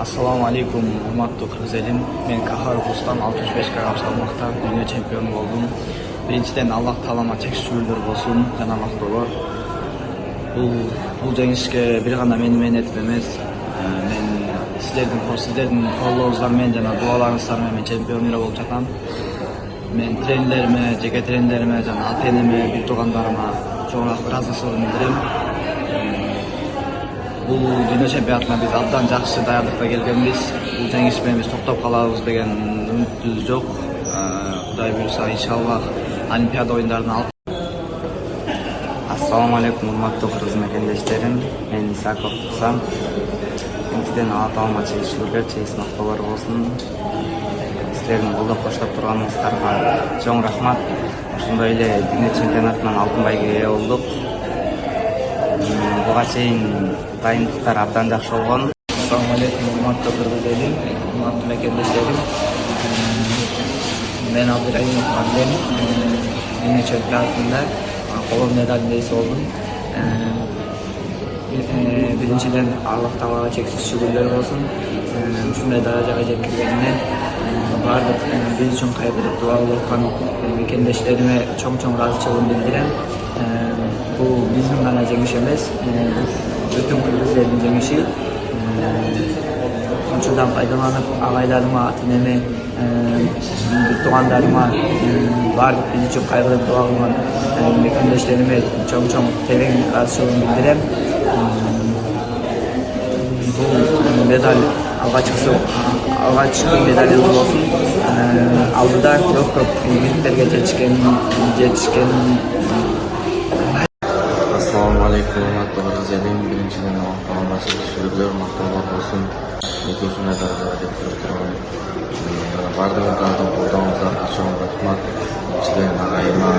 Assalamu alaikum, урматтуу кыргыз элим. Мен Кахаров Рустам 65 кг салмакта дүйнө чемпиону болдум. Биринчиден Аллах таалама чексиз шүгүрлөр болсун, жана мактоолор. Бул жеңишке бир гана менин этип эмес, мен сиздердин колдооңуздар менен жана дуаларыңыздар менен мен чемпион болуп жатам. Мен тренерлериме, жеке тренерлериме жана ата-энеме, бир туугандарыма чоң ыраазычылыгымды билдирем. Бул дүйнө чемпионатына биз абдан жакшы даярдыкта келгенбиз. Бул жеңиш менен биз токтоп калабыз деген үмүтүбүз жок. Кудай буйруса, иншаллах Олимпиада оюндарына алып. Ассаламу алейкум, урматтуу кыргыз мекендештерим. Мен Исаков Муса. Биринчиден Алла таалама чексиз шүгүрлөр, чексиз мактоолор болсун. Силердин колдоп коштоп турганыңыздарга чоң рахмат. Ошондой эле дүйнө чемпионатынан алтын байгеге ээ болдук. Буга чейин дайындыктар абдан жакшы болгон. Assalamu alaikum, урматтуу кыргыз элим, урматтуу мекендештерим. Мен Абдырайымов Марлен, дүйнө чемпионатында коло медалдын ээси болдум. Биринчиден Аллах таалага чексиз шүгүрлөр болсун. Ушундай даражага жеткиргенине баардык биз үчүн кайрылып дуа кылып аткан мекендештериме чоң ыраазычылыгымды билдирем. Бул биздин гана жеңиш эмес, бүтүн кыргыз элинин жеңиши. Ошондон пайдаланып агайларыма, ата-энеме, туугандарыма, баардык биз үчүн кайрылып дуа кылган мекендештериме чоң терең ыраазычылыгымды билдирем. Бул медаль алгачкы медалыбыз болсун. Алдыда көп үмүттерге жетишкен. Assalamu alaikum, урматтуу кыргыз элим. Биринчиден Аллах таалама чексиз шүгүрлөр, мактоолор болсун. Ушундай даражага жеткирип турган баардыгыңыздардын колдооңуздарга чоң рахмат. Биринчиден агайыма,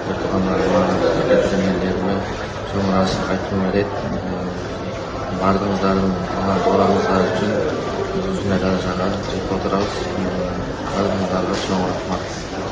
бир туугандарыма, жеке тренерлериме чоң ыраазычылык айткым келет. Баардыгыңыздардын дуаларыңыздар үчүн ушундай даражага жетип отурабыз. Баардыгыңыздарга чоң рахмат.